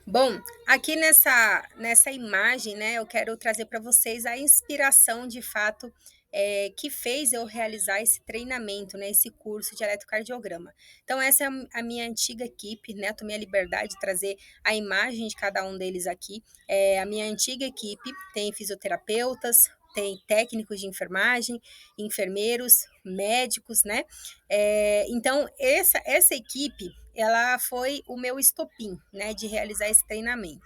Bom, aqui nessa imagem, né, eu quero trazer para vocês a inspiração de fato, que fez eu realizar esse treinamento, né, esse curso de eletrocardiograma. Então essa é a minha antiga equipe, né, tomei a liberdade de trazer a imagem de cada um deles aqui. A minha antiga equipe tem fisioterapeutas, tem técnicos de enfermagem, enfermeiros, médicos, né. Então essa equipe, ela foi o meu estopim, né, de realizar esse treinamento.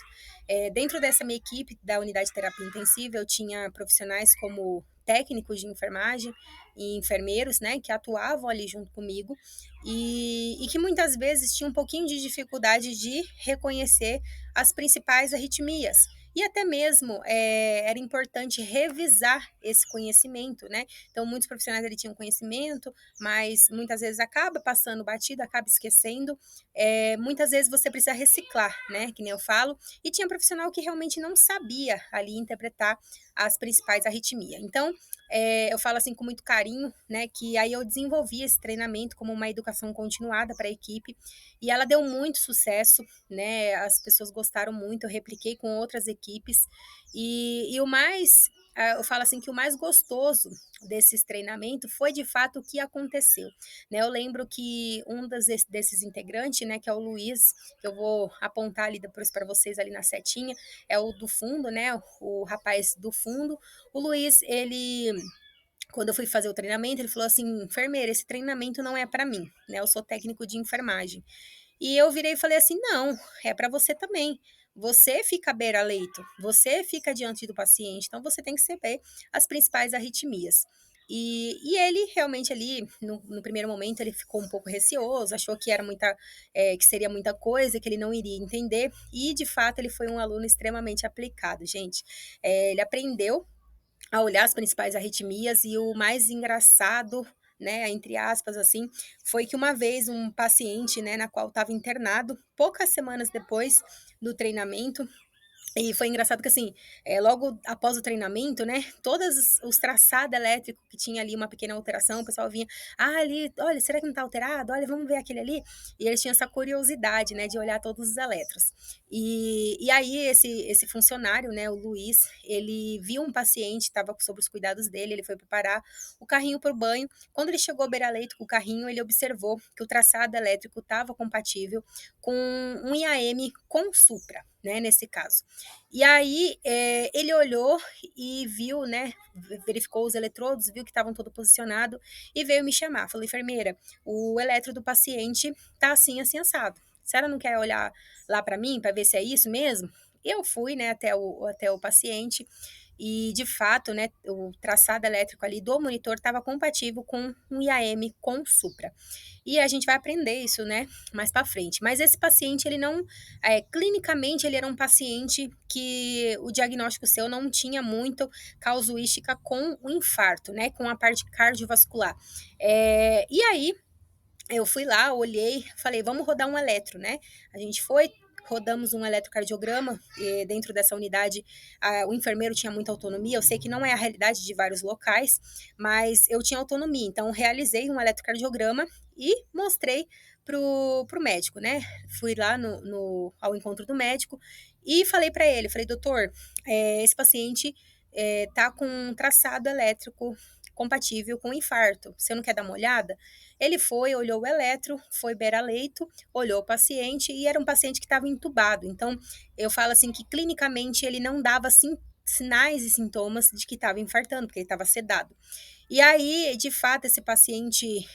Dentro dessa minha equipe da unidade de terapia intensiva, eu tinha profissionais como técnicos de enfermagem e enfermeiros, né, que atuavam ali junto comigo e que muitas vezes tinham um pouquinho de dificuldade de reconhecer as principais arritmias. E até mesmo era importante revisar esse conhecimento, né? Então, muitos profissionais ali tinham conhecimento, mas muitas vezes acaba passando batido, acaba esquecendo. Muitas vezes você precisa reciclar, né? Que nem eu falo. E tinha profissional que realmente não sabia ali interpretar as principais arritmias. Então, eu falo assim com muito carinho, né? Que aí eu desenvolvi esse treinamento como uma educação continuada para a equipe e ela deu muito sucesso, né? As pessoas gostaram muito, eu repliquei com outras equipes e o mais eu falo assim que o mais gostoso desses treinamentos foi de fato o que aconteceu, né? Eu lembro que desses integrantes, né, que é o Luiz, que eu vou apontar ali depois para vocês ali na setinha, é o do fundo, né? O rapaz do fundo. O Luiz, ele quando eu fui fazer o treinamento, ele falou assim: enfermeira, esse treinamento não é para mim, né? Eu sou técnico de enfermagem. E eu virei e falei assim: não, é para você também. Você fica à beira-leito, você fica diante do paciente, então você tem que saber as principais arritmias. E ele realmente ali, no primeiro momento, ele ficou um pouco receoso, achou que era que seria muita coisa, que ele não iria entender, e de fato ele foi um aluno extremamente aplicado, gente. Ele aprendeu a olhar as principais arritmias e o mais engraçado, né, entre aspas, assim, foi que uma vez um paciente, né, na qual estava internado, poucas semanas depois do treinamento, e foi engraçado que, assim, logo após o treinamento, né, todos os traçados elétricos que tinha ali uma pequena alteração, o pessoal vinha, ah, ali, olha, será que não tá alterado? Olha, vamos ver aquele ali. E eles tinham essa curiosidade, né, de olhar todos os eletros. E aí esse funcionário, né, o Luiz, ele viu um paciente, estava sob os cuidados dele, ele foi preparar o carrinho para o banho. Quando ele chegou ao beira-leito com o carrinho, ele observou que o traçado elétrico estava compatível com um IAM com Supra, né, nesse caso. E aí, ele olhou e viu, né, verificou os eletrodos, viu que estavam todo posicionado e veio me chamar. Falou, enfermeira, o eletro do paciente tá assim, assim, assado. A senhora não quer olhar lá para mim para ver se é isso mesmo? Eu fui, né, até o paciente e, de fato, né, o traçado elétrico ali do monitor estava compatível com um IAM com Supra. E a gente vai aprender isso, né, mais para frente. Mas esse paciente, ele não, clinicamente, ele era um paciente que o diagnóstico seu não tinha muito casuística com o infarto, né, com a parte cardiovascular. E aí, eu fui lá, olhei, falei, vamos rodar um eletro, né? A gente foi, rodamos um eletrocardiograma, e dentro dessa unidade o enfermeiro tinha muita autonomia, eu sei que não é a realidade de vários locais, mas eu tinha autonomia, então realizei um eletrocardiograma e mostrei pro médico, né? Fui lá ao encontro do médico e falei para ele, falei, doutor, esse paciente tá com um traçado elétrico compatível com infarto, você não quer dar uma olhada? Ele foi, olhou o eletro, foi beira-leito, olhou o paciente e era um paciente que estava entubado. Então, eu falo assim que clinicamente ele não dava sinais e sintomas de que estava infartando, porque ele estava sedado. E aí, de fato, esse paciente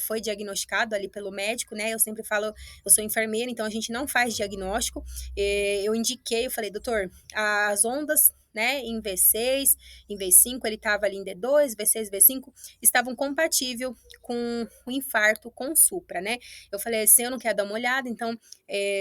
foi diagnosticado ali pelo médico, né? Eu sempre falo, eu sou enfermeira, então a gente não faz diagnóstico. Eu indiquei, eu falei, doutor, as ondas, né, em V6, em V5, ele estava ali em D2, V6, V5, estavam compatível com o infarto com supra, né? Eu falei assim, eu não quero dar uma olhada, então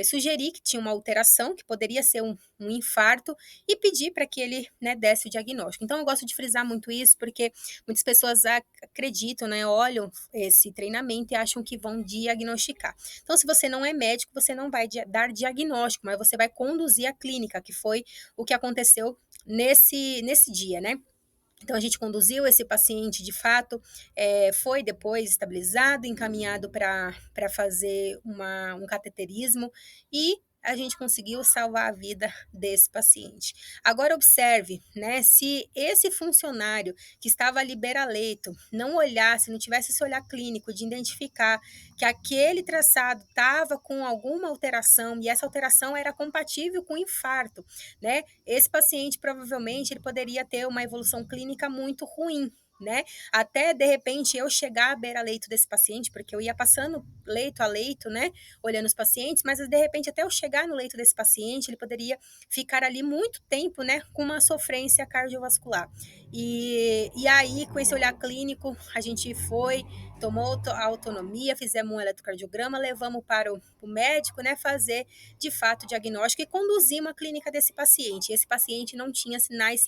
sugeri que tinha uma alteração, que poderia ser um infarto, e pedi para que ele, né, desse o diagnóstico. Então, eu gosto de frisar muito isso, porque muitas pessoas acreditam, né, olham esse treinamento e acham que vão diagnosticar. Então, se você não é médico, você não vai dar diagnóstico, mas você vai conduzir a clínica, que foi o que aconteceu nesse dia, né? Então, a gente conduziu esse paciente, de fato, foi depois estabilizado, encaminhado para fazer um cateterismo e a gente conseguiu salvar a vida desse paciente. Agora observe, né, se esse funcionário que estava ali beira-leito não olhasse, não tivesse esse olhar clínico de identificar que aquele traçado estava com alguma alteração e essa alteração era compatível com infarto, né? Esse paciente provavelmente ele poderia ter uma evolução clínica muito ruim, né? Até de repente eu chegar à beira-leito desse paciente, porque eu ia passando leito a leito, né? Olhando os pacientes, mas de repente até eu chegar no leito desse paciente, ele poderia ficar ali muito tempo, né? Com uma sofrência cardiovascular. E aí, com esse olhar clínico, a gente foi, tomou a autonomia, fizemos um eletrocardiograma, levamos para o médico, né? Fazer de fato o diagnóstico e conduzimos a clínica desse paciente. Esse paciente não tinha sinais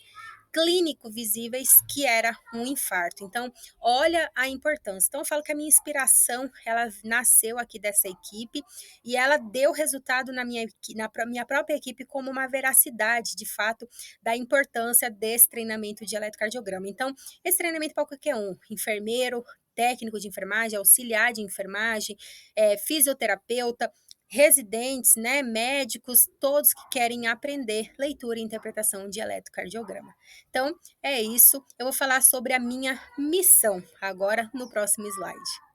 clínico visíveis que era um infarto. Então, olha a importância. Então, eu falo que a minha inspiração, ela nasceu aqui dessa equipe e ela deu resultado na minha própria equipe como uma veracidade, de fato, da importância desse treinamento de eletrocardiograma. Então, esse treinamento para qualquer um, enfermeiro, técnico de enfermagem, auxiliar de enfermagem, fisioterapeuta, residentes, né, médicos, todos que querem aprender leitura e interpretação de eletrocardiograma. Então, é isso. Eu vou falar sobre a minha missão agora no próximo slide.